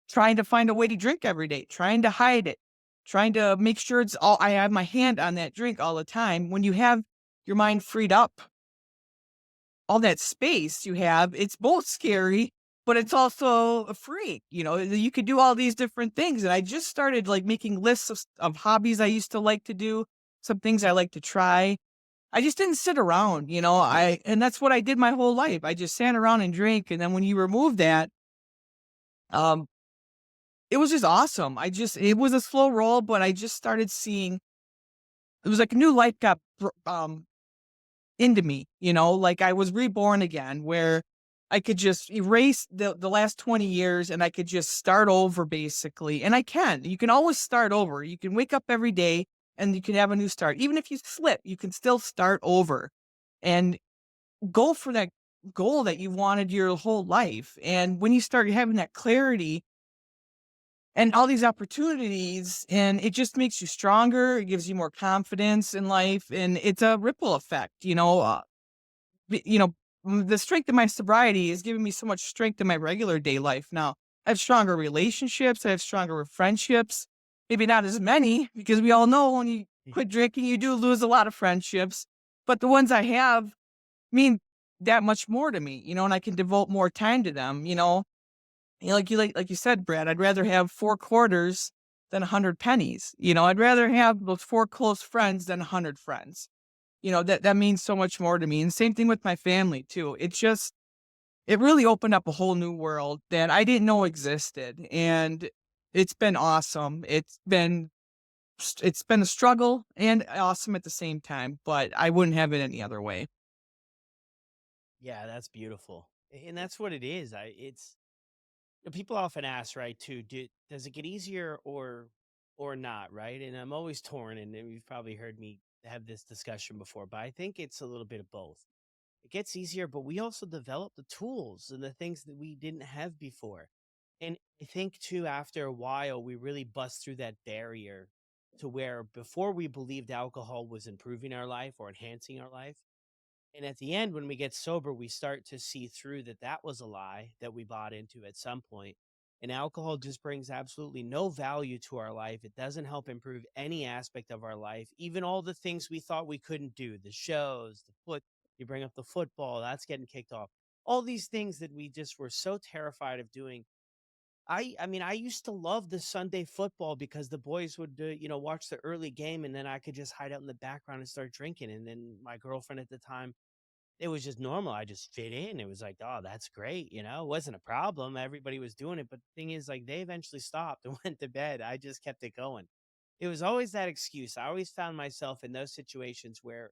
trying to find a way to drink every day, trying to hide it, trying to make sure it's all I have my hand on that drink all the time. When you have your mind freed up, all that space you have, it's both scary, but it's also a free. You could do all these different things. And I just started like making lists of hobbies I used to like to do, some things I like to try. I just didn't sit around, and that's what I did my whole life. I just sat around and drank. And then when you remove that, um, it was just awesome. It was a slow roll, but I just started seeing it was like a new light got into me, like I was reborn again, where I could just erase the last 20 years and I could just start over basically. And I can. You can always start over. You can wake up every day and you can have a new start. Even if you slip, you can still start over and go for that goal that you wanted your whole life. And when you start having that clarity and all these opportunities, and it just makes you stronger, it gives you more confidence in life, and it's a ripple effect, B you know, the strength of my sobriety is giving me so much strength in my regular day life now. I have stronger relationships, I have stronger friendships, maybe not as many because we all know when you quit drinking, you do lose a lot of friendships, but the ones I have mean that much more to me, and I can devote more time to them, like you said, Brad, I'd rather have 4 quarters than 100 pennies, I'd rather have those 4 close friends than 100 friends. That means so much more to me, and same thing with my family too. It really opened up a whole new world that I didn't know existed, and it's been awesome. It's been a struggle and awesome at the same time, but I wouldn't have it any other way. Yeah, that's beautiful. And that's what it is. People often ask, right, too, does it get easier or not, right? And I'm always torn, and you've probably heard me have this discussion before, but I think it's a little bit of both. It gets easier, but we also develop the tools and the things that we didn't have before. And I think too, after a while, we really bust through that barrier to where before we believed alcohol was improving our life or enhancing our life. And at the end, when we get sober, we start to see through that that was a lie that we bought into at some point. And alcohol just brings absolutely no value to our life. It doesn't help improve any aspect of our life, even all the things we thought we couldn't do, the shows, you bring up the football, that's getting kicked off. All these things that we just were so terrified of doing. I mean, I used to love the Sunday football because the boys would, watch the early game, and then I could just hide out in the background and start drinking. And then my girlfriend at the time, it was just normal. I just fit in. It was like, "Oh, that's great," It wasn't a problem. Everybody was doing it, but the thing is, like, they eventually stopped and went to bed. I just kept it going. It was always that excuse. I always found myself in those situations where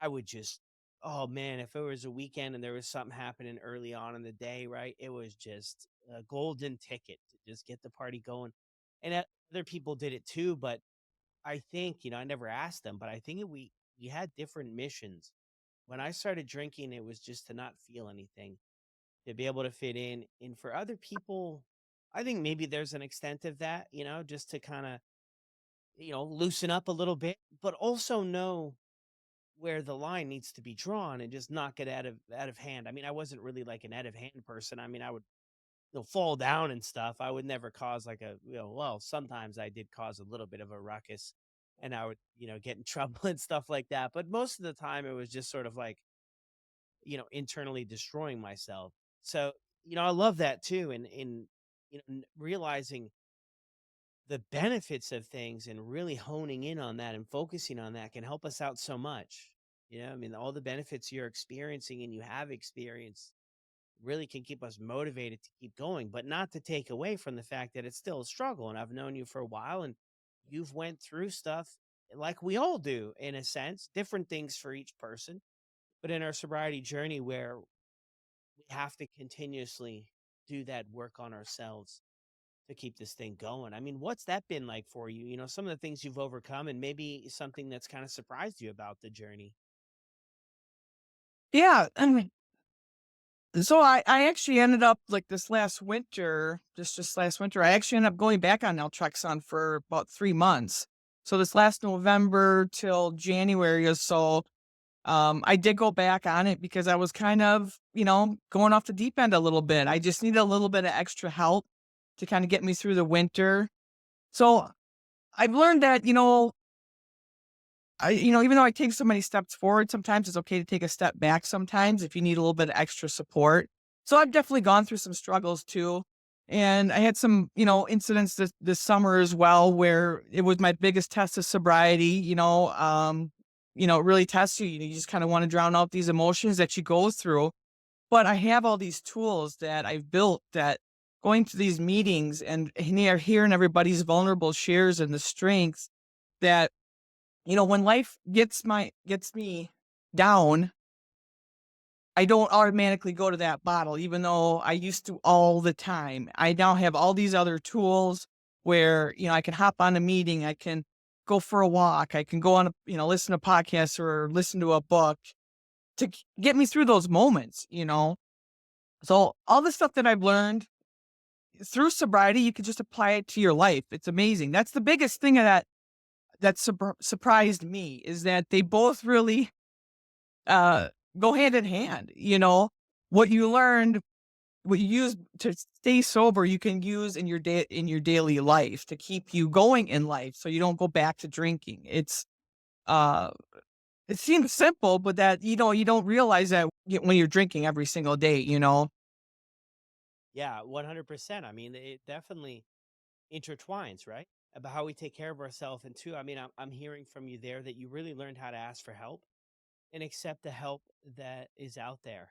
I would just oh, man, if it was a weekend and there was something happening early on in the day, right? It was just a golden ticket to just get the party going. And other people did it too, but I think, I never asked them, but I think we had different missions. When I started drinking, it was just to not feel anything, to be able to fit in. And for other people, I think maybe there's an extent of that, just to kind of, loosen up a little bit, but also know where the line needs to be drawn and just not get out of hand. I mean, I wasn't really like an out of hand person. I mean, I would fall down and stuff. I would never cause like well, sometimes I did cause a little bit of a ruckus and I would, get in trouble and stuff like that. But most of the time it was just sort of like, internally destroying myself. So, I love that too. And realizing the benefits of things and really honing in on that and focusing on that can help us out so much. I mean, all the benefits you're experiencing and you have experienced really can keep us motivated to keep going, but not to take away from the fact that it's still a struggle. And I've known you for a while and you've went through stuff like we all do in a sense, different things for each person, but in our sobriety journey where we have to continuously do that work on ourselves to keep this thing going. I mean, what's that been like for you? Some of the things you've overcome and maybe something that's kind of surprised you about the journey. Yeah, so I actually ended up like just last winter, I actually ended up going back on naltrexone for about 3 months. So this last November till January or so, I did go back on it because I was kind of, going off the deep end a little bit. I just needed a little bit of extra help to kind of get me through the winter. So I've learned that, even though I take so many steps forward, sometimes it's okay to take a step back sometimes if you need a little bit of extra support. So I've definitely gone through some struggles too. And I had some, incidents this summer as well where it was my biggest test of sobriety, it really tests you. You just kind of want to drown out these emotions that you go through. But I have all these tools that I've built that going to these meetings and hearing everybody's vulnerable shares and the strengths that when life gets me, down, I don't automatically go to that bottle, even though I used to all the time. I now have all these other tools where, I can hop on a meeting, I can go for a walk, I can go on listen to podcasts or listen to a book to get me through those moments. So all the stuff that I've learned through sobriety, you can just apply it to your life. It's amazing. That's the biggest thing that surprised me is that they both really uh, go hand in hand. What you learned, what you use to stay sober, you can use in your daily life to keep you going in life, so you don't go back to drinking. Uh, it seems simple, but that you don't realize that when you're drinking every single day. Yeah, 100%. I mean, it definitely intertwines, right? About how we take care of ourselves. And two, I mean, I'm hearing from you there that you really learned how to ask for help and accept the help that is out there,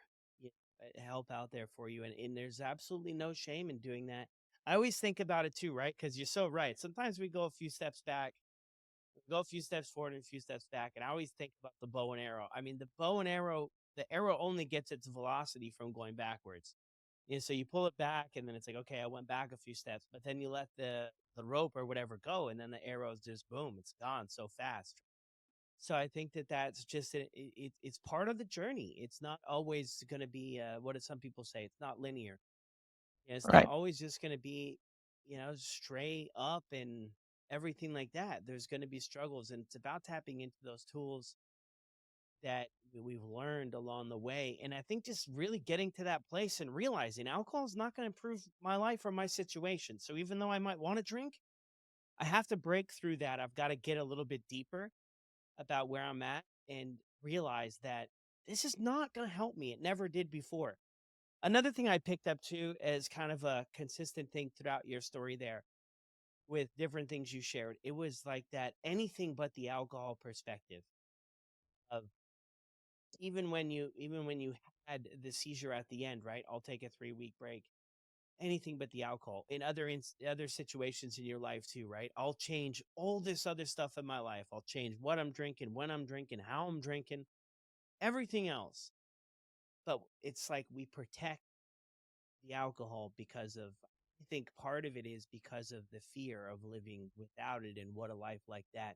help out there for you. And there's absolutely no shame in doing that. I always think about it too, right? Because you're so right. Sometimes we go a few steps back, go a few steps forward and a few steps back. And I always think about the bow and arrow. I mean, the bow and arrow, the arrow only gets its velocity from going backwards. So you pull it back, and then it's like, okay, I went back a few steps, but then you let the rope or whatever go, and then the arrow's just boom, it's gone so fast. So I think that that's just it's part of the journey. It's not always going to be what do some people say? It's not linear. It's not Right. always just going to be straight up and everything like that. There's going to be struggles, and it's about tapping into those tools that we've learned along the way. And I think just really getting to that place and realizing alcohol is not going to improve my life or my situation. So even though I might want to drink, I have to break through that. I've got to get a little bit deeper about where I'm at and realize that this is not going to help me. It never did before. Another thing I picked up too as kind of a consistent thing throughout your story there with different things you shared, it was like that anything but the alcohol perspective of even when you had the seizure at the end, right? I'll take a 3-week break. Anything but the alcohol. In other situations in your life too, right? I'll change all this other stuff in my life. I'll change what I'm drinking, when I'm drinking, how I'm drinking, everything else. But it's like we protect the alcohol because of I think part of it is because of the fear of living without it and what a life like that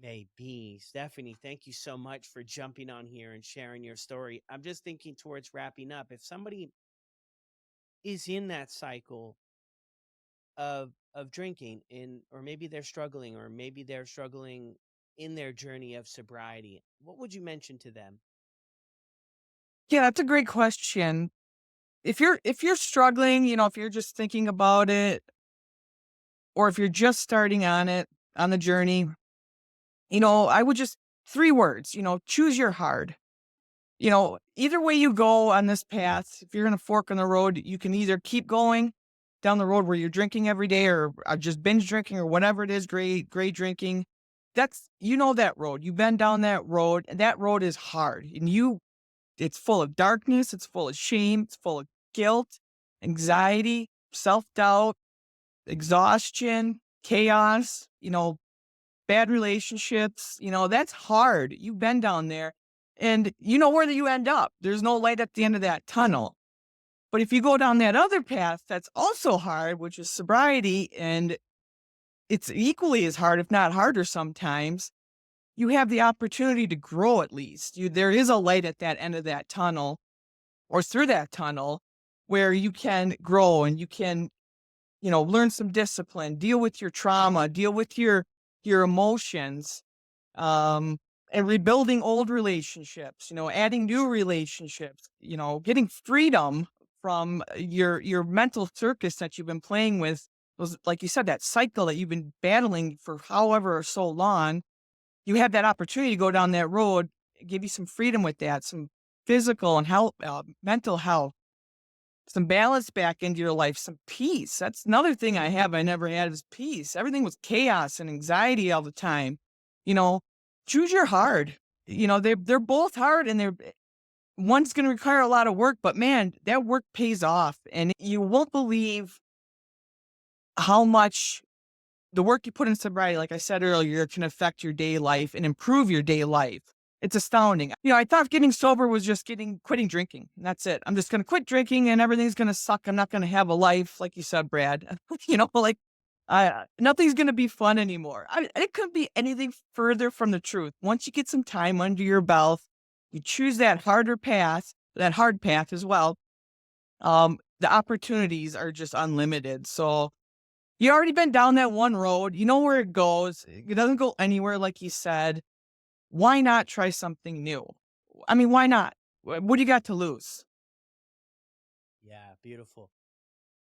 may be. Stephanie, thank you so much for jumping on here and sharing your story. I'm just thinking towards wrapping up. If somebody is in that cycle of drinking in or maybe they're struggling in their journey of sobriety, what would you mention to them? Yeah, that's a great question. If you're struggling, if you're just thinking about it, or if you're just starting on the journey, I would just 3 words, choose your hard. Either way you go on this path, if you're in a fork in the road, you can either keep going down the road where you're drinking every day or just binge drinking or whatever it is, great drinking. That road. You've been down that road, and that road is hard. And it's full of darkness, it's full of shame, it's full of guilt, anxiety, self-doubt, exhaustion, chaos, bad relationships, that's hard. You've been down there and you know where you end up. There's no light at the end of that tunnel. But if you go down that other path that's also hard, which is sobriety, and it's equally as hard, if not harder sometimes, you have the opportunity to grow at least. There is a light at that end of that tunnel or through that tunnel where you can grow and you can, learn some discipline, deal with your trauma, deal with your emotions, um, and rebuilding old relationships, adding new relationships, getting freedom from your mental circus that you've been playing with. Those, like you said, that cycle that you've been battling for however so long, you have that opportunity to go down that road, give you some freedom with that, some physical and health, mental health, some balance back into your life, some peace. That's another thing I never had is peace. Everything was chaos and anxiety all the time. You know, choose your hard. They're both hard and one's gonna require a lot of work, but man, that work pays off. And you won't believe how much the work you put in sobriety, like I said earlier, can affect your day life and improve your day life. It's astounding. I thought getting sober was just quitting drinking. And that's it. I'm just gonna quit drinking and everything's gonna suck. I'm not gonna have a life, like you said, Brad. Like nothing's gonna be fun anymore. It couldn't be anything further from the truth. Once you get some time under your belt, you choose that hard path as well. The opportunities are just unlimited. So you already been down that one road. You know where it goes. It doesn't go anywhere, like you said. Why not try something new? I mean, why not? What do you got to lose? Yeah, beautiful.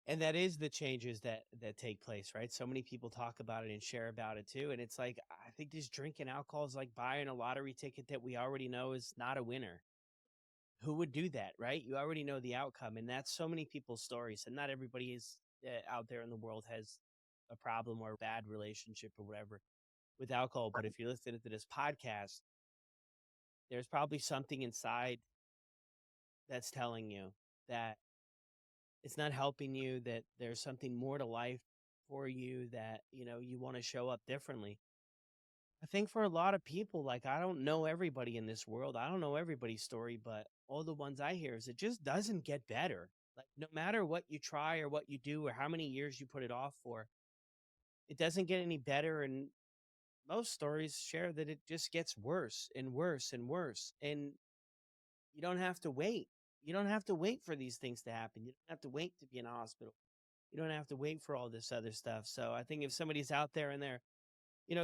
And that is the changes that take place, right? So many people talk about it and share about it too. And it's like, I think just drinking alcohol is like buying a lottery ticket that we already know is not a winner. Who would do that, right? You already know the outcome. And that's so many people's stories. And not everybody is out there in the world has a problem or a bad relationship or whatever with alcohol. But if you're listening to this podcast, there's probably something inside that's telling you that it's not helping you, that there's something more to life for you, that, you want to show up differently. I think for a lot of people, like, I don't know everybody in this world. I don't know everybody's story, but all the ones I hear is it just doesn't get better. Like, no matter what you try or what you do or how many years you put it off for, it doesn't get any better. And most stories share that it just gets worse and worse and worse. And you don't have to wait. You don't have to wait for these things to happen. You don't have to wait to be in a hospital. You don't have to wait for all this other stuff. So I think if somebody's out there and they're,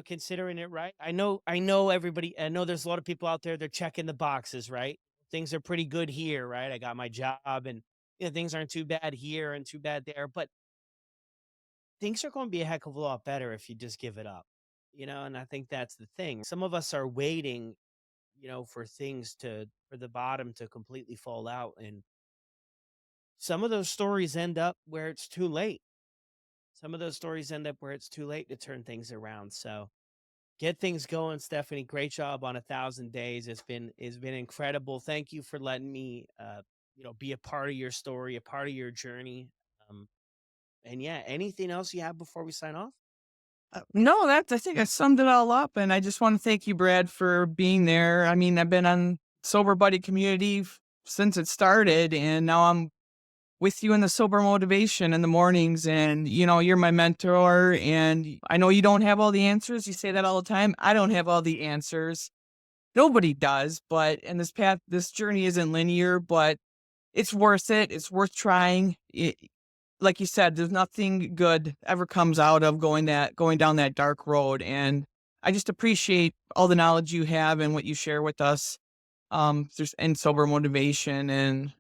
considering it, right? I know everybody, I know there's a lot of people out there, they're checking the boxes, right? Things are pretty good here, right? I got my job and things aren't too bad here and too bad there, but things are going to be a heck of a lot better if you just give it up. And I think that's the thing. Some of us are waiting, for things for the bottom to completely fall out, and some of those stories end up where it's too late. Some of those stories end up where it's too late to turn things around. So get things going, Stephanie. Great job on 1,000 days. It's been incredible. Thank you for letting me be a part of your story, a part of your journey. Um, and yeah, anything else you have before we sign off? No, I think I summed it all up. And I just want to thank you, Brad, for being there. I mean, I've been on Sober Buddy community since it started, and now I'm with you in the sober motivation in the mornings. And, you're my mentor. And I know you don't have all the answers. You say that all the time. I don't have all the answers. Nobody does. But in this journey isn't linear, but it's worth it. It's worth trying. Like you said, there's nothing good ever comes out of going down that dark road. And I just appreciate all the knowledge you have and what you share with us. There's and sober motivation, and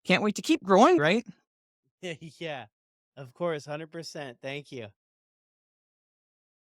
can't wait to keep growing. Right. Yeah, of course, 100%. Thank you.